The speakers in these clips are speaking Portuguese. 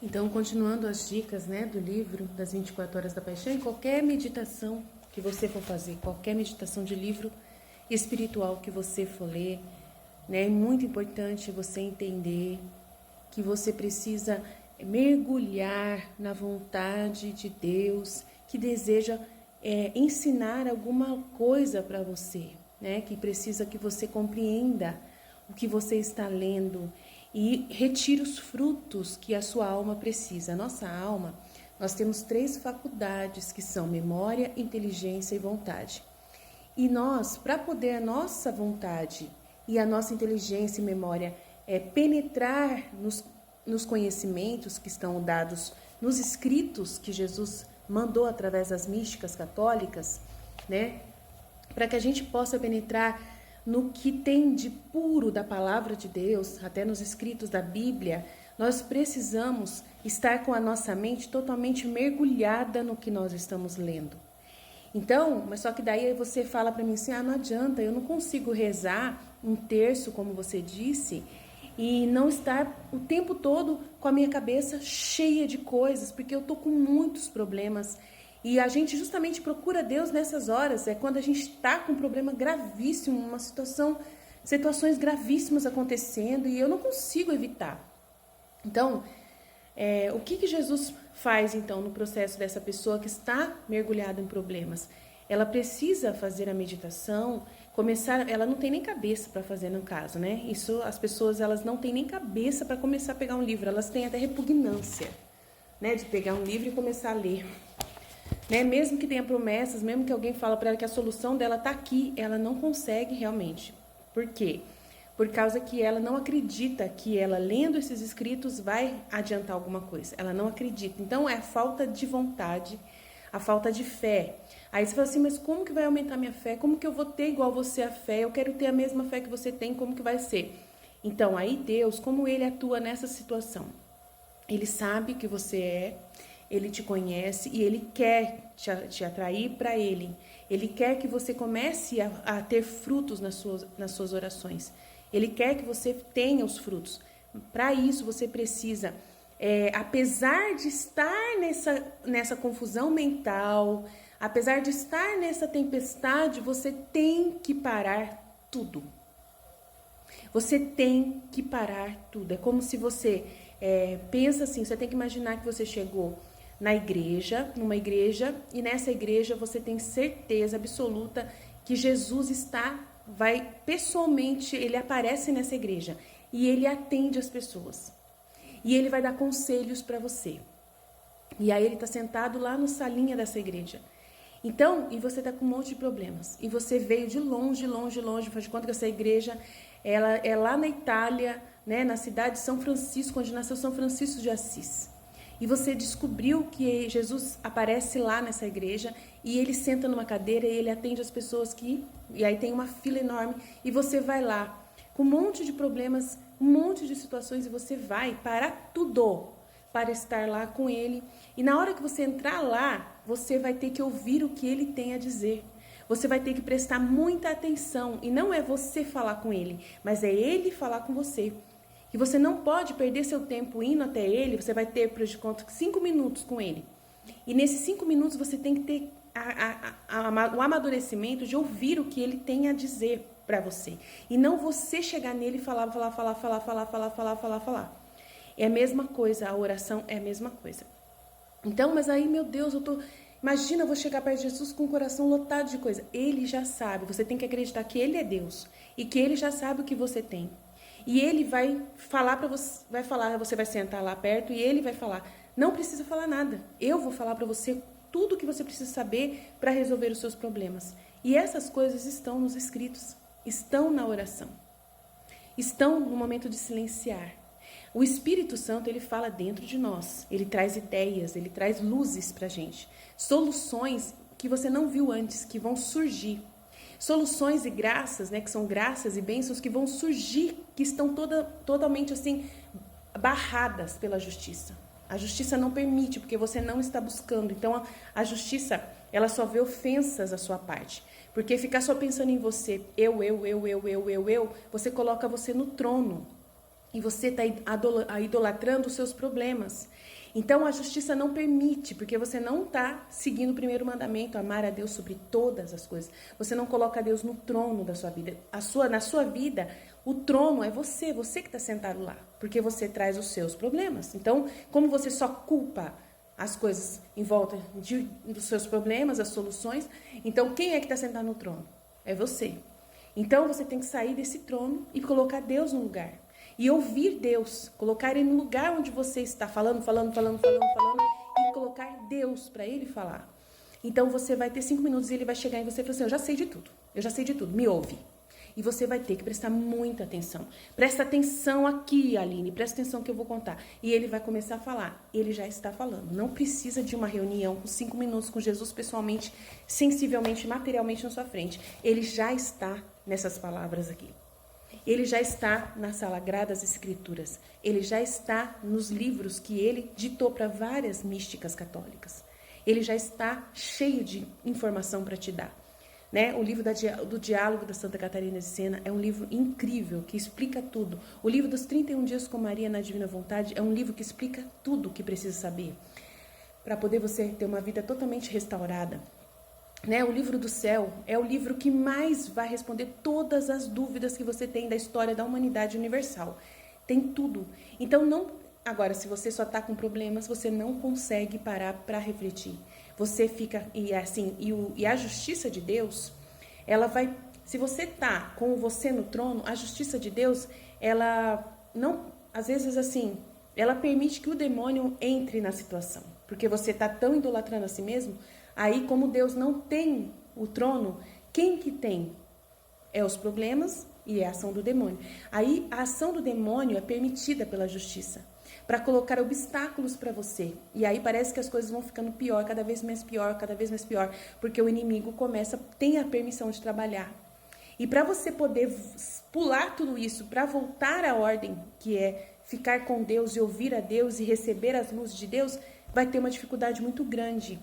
Então, continuando as dicas, né, do livro das 24 Horas da Paixão, em qualquer meditação que você for fazer, qualquer meditação de livro espiritual que você for ler, né, é muito importante você entender que você precisa mergulhar na vontade de Deus, que deseja ensinar alguma coisa para você, né, que precisa que você compreenda o que você está lendo e retire os frutos que a sua alma precisa. A nossa alma, nós temos 3 faculdades que são memória, inteligência e vontade. E nós, para poder a nossa vontade e a nossa inteligência e memória penetrar nos conhecimentos que estão dados nos escritos que Jesus mandou através das místicas católicas, né? Para que a gente possa penetrar no que tem de puro da palavra de Deus, até nos escritos da Bíblia, nós precisamos estar com a nossa mente totalmente mergulhada no que nós estamos lendo. Então, mas só que daí você fala para mim assim, não adianta, eu não consigo rezar um terço, como você disse, e não estar o tempo todo com a minha cabeça cheia de coisas, porque eu tô com muitos problemas. E a gente justamente procura Deus nessas horas, é quando a gente está com um problema gravíssimo, uma situações gravíssimas acontecendo e eu não consigo evitar. Então, o que Jesus faz então no processo dessa pessoa que está mergulhada em problemas? Ela precisa fazer a meditação, ela não tem nem cabeça para fazer no caso, né? Isso, as pessoas, elas não têm nem cabeça para começar a pegar um livro, elas têm até repugnância, né, de pegar um livro e começar a ler. Né? Mesmo que tenha promessas, mesmo que alguém fala para ela que a solução dela está aqui, ela não consegue realmente. Por quê? Por causa que ela não acredita que ela, lendo esses escritos, vai adiantar alguma coisa. Ela não acredita. Então, é a falta de vontade, a falta de fé. Aí você fala assim, mas como que vai aumentar minha fé? Como que eu vou ter igual você a fé? Eu quero ter a mesma fé que você tem, como que vai ser? Então, aí Deus, como Ele atua nessa situação? Ele sabe que você é, Ele te conhece e Ele quer te atrair para Ele. Ele quer que você comece a ter frutos nas suas orações. Ele quer que você tenha os frutos. Para isso, você precisa, apesar de estar nessa confusão mental, apesar de estar nessa tempestade, você tem que parar tudo. Você tem que parar tudo. É como se você pensa assim, você tem que imaginar que você chegou numa igreja, e nessa igreja você tem certeza absoluta que Jesus vai pessoalmente, ele aparece nessa igreja e ele atende as pessoas. E ele vai dar conselhos para você. E aí ele está sentado lá no salinha dessa igreja. Então, e você está com um monte de problemas. E você veio de longe, faz de conta que essa igreja ela é lá na Itália, né, na cidade de São Francisco, onde nasceu São Francisco de Assis. E você descobriu que Jesus aparece lá nessa igreja e ele senta numa cadeira e ele atende as pessoas e aí tem uma fila enorme e você vai lá com um monte de problemas, um monte de situações e você vai parar tudo para estar lá com ele. E na hora que você entrar lá, você vai ter que ouvir o que ele tem a dizer. Você vai ter que prestar muita atenção e não é você falar com ele, mas é ele falar com você. E você não pode perder seu tempo indo até ele, você vai ter, por exemplo, 5 minutos com ele. E nesses 5 minutos você tem que ter o amadurecimento de ouvir o que ele tem a dizer para você. E não você chegar nele e falar. É a mesma coisa, a oração é a mesma coisa. Então, mas aí, meu Deus, imagina, eu vou chegar perto de Jesus com o coração lotado de coisa. Ele já sabe, você tem que acreditar que ele é Deus e que ele já sabe o que você tem. E ele vai falar para você, você vai sentar lá perto e ele vai falar, não precisa falar nada, eu vou falar para você tudo o que você precisa saber para resolver os seus problemas. E essas coisas estão nos escritos, estão na oração, estão no momento de silenciar. O Espírito Santo, ele fala dentro de nós, ele traz ideias, ele traz luzes pra gente, soluções que você não viu antes, que vão surgir. Soluções e graças, né, que são graças e bênçãos que vão surgir, que estão totalmente assim barradas pela justiça. A justiça não permite, porque você não está buscando. Então, a justiça, ela só vê ofensas à sua parte. Porque ficar só pensando em você, eu, você coloca você no trono. E você está idolatrando os seus problemas. Então, a justiça não permite, porque você não está seguindo o primeiro mandamento, amar a Deus sobre todas as coisas. Você não coloca Deus no trono da sua vida. Na sua vida, o trono é você que está sentado lá, porque você traz os seus problemas. Então, como você só culpa as coisas em volta dos seus problemas, as soluções, então quem é que está sentado no trono? É você. Então, você tem que sair desse trono e colocar Deus no lugar. E ouvir Deus, colocar Ele no lugar onde você está falando, e colocar Deus para Ele falar. Então você vai ter 5 minutos e Ele vai chegar em você e falar assim, eu já sei de tudo, me ouve. E você vai ter que prestar muita atenção. Presta atenção aqui, Aline, presta atenção que eu vou contar. E Ele vai começar a falar, Ele já está falando. Não precisa de uma reunião com 5 minutos com Jesus pessoalmente, sensivelmente, materialmente na sua frente. Ele já está nessas palavras aqui. Ele já está nas Sagradas Escrituras. Ele já está nos livros que ele ditou para várias místicas católicas. Ele já está cheio de informação para te dar. Né? O livro do Diálogo da Santa Catarina de Sena é um livro incrível, que explica tudo. O livro dos 31 Dias com Maria na Divina Vontade é um livro que explica tudo o que precisa saber, para poder você ter uma vida totalmente restaurada. Né? O livro do céu é o livro que mais vai responder todas as dúvidas que você tem da história da humanidade universal. Tem tudo. Então, agora, se você só está com problemas, você não consegue parar para refletir. Você fica, e a justiça de Deus, ela vai, se você está com você no trono, a justiça de Deus, ela não, às vezes assim, ela permite que o demônio entre na situação, porque você está tão idolatrando a si mesmo. Aí, como Deus não tem o trono, quem que tem? É os problemas e é a ação do demônio. Aí, a ação do demônio é permitida pela justiça, para colocar obstáculos para você. E aí parece que as coisas vão ficando pior, cada vez mais pior, porque o inimigo tem a permissão de trabalhar. E para você poder pular tudo isso, para voltar à ordem, que é ficar com Deus e ouvir a Deus e receber as luzes de Deus, vai ter uma dificuldade muito grande.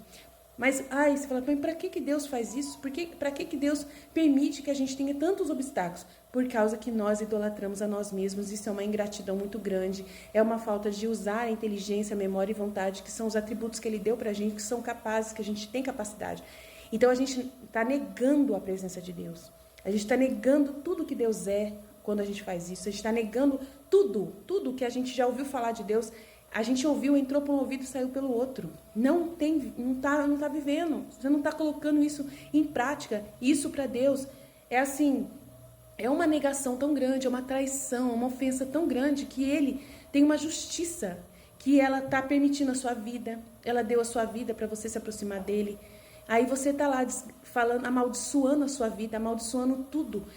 Mas, você fala, para que Deus faz isso? Para que Deus permite que a gente tenha tantos obstáculos? Por causa que nós idolatramos a nós mesmos. Isso é uma ingratidão muito grande. É uma falta de usar a inteligência, a memória e vontade, que são os atributos que Ele deu para a gente, que são capazes, que a gente tem capacidade. Então, a gente está negando a presença de Deus. A gente está negando tudo que Deus é quando a gente faz isso. A gente está negando tudo que a gente já ouviu falar de Deus. A gente ouviu, entrou por um ouvido e saiu pelo outro. Não tá vivendo. Você não está colocando isso em prática. Isso para Deus é assim, é uma negação tão grande, é uma traição, uma ofensa tão grande que Ele tem uma justiça que ela está permitindo a sua vida. Ela deu a sua vida para você se aproximar dele. Aí você está lá falando, amaldiçoando a sua vida, amaldiçoando tudo.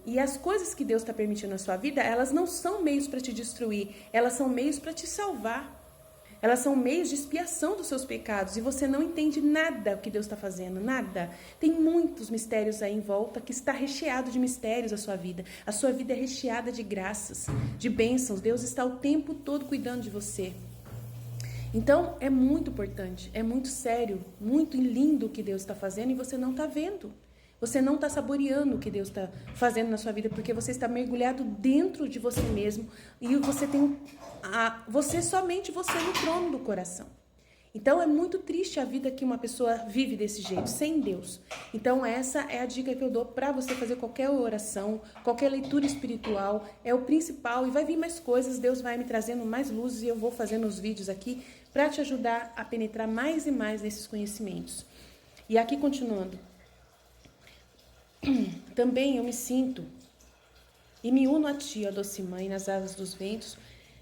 E as coisas que Deus está permitindo na sua vida, elas não são meios para te destruir, elas são meios para te salvar. Elas são meios de expiação dos seus pecados e você não entende nada o que Deus está fazendo, nada. Tem muitos mistérios aí em volta que está recheado de mistérios a sua vida. A sua vida é recheada de graças, de bênçãos. Deus está o tempo todo cuidando de você. Então, é muito importante, é muito sério, muito lindo o que Deus está fazendo e você não está vendo. Você não está saboreando o que Deus está fazendo na sua vida, porque você está mergulhado dentro de você mesmo e você tem somente você no trono do coração. Então, é muito triste a vida que uma pessoa vive desse jeito, sem Deus. Então, essa é a dica que eu dou para você fazer qualquer oração, qualquer leitura espiritual, é o principal. E vai vir mais coisas, Deus vai me trazendo mais luzes e eu vou fazendo os vídeos aqui para te ajudar a penetrar mais e mais nesses conhecimentos. E aqui, continuando. Também eu me sinto e me uno a ti, ó doce mãe, nas asas dos ventos.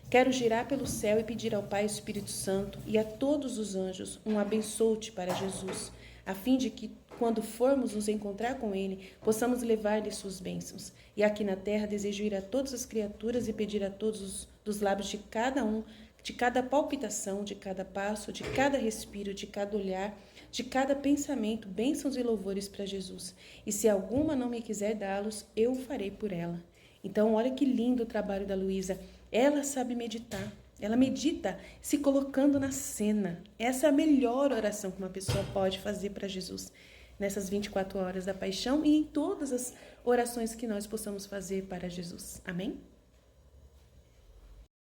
Quero girar pelo céu e pedir ao Pai Espírito Santo e a todos os anjos um abençoe-te para Jesus, a fim de que, quando formos nos encontrar com Ele, possamos levar-lhe suas bênçãos. E aqui na terra desejo ir a todas as criaturas e pedir a todos dos lábios de cada um, de cada palpitação, de cada passo, de cada respiro, de cada olhar, de cada pensamento, bênçãos e louvores para Jesus. E se alguma não me quiser dá-los, eu o farei por ela. Então, olha que lindo o trabalho da Luísa. Ela sabe meditar. Ela medita se colocando na cena. Essa é a melhor oração que uma pessoa pode fazer para Jesus nessas 24 horas da paixão e em todas as orações que nós possamos fazer para Jesus. Amém?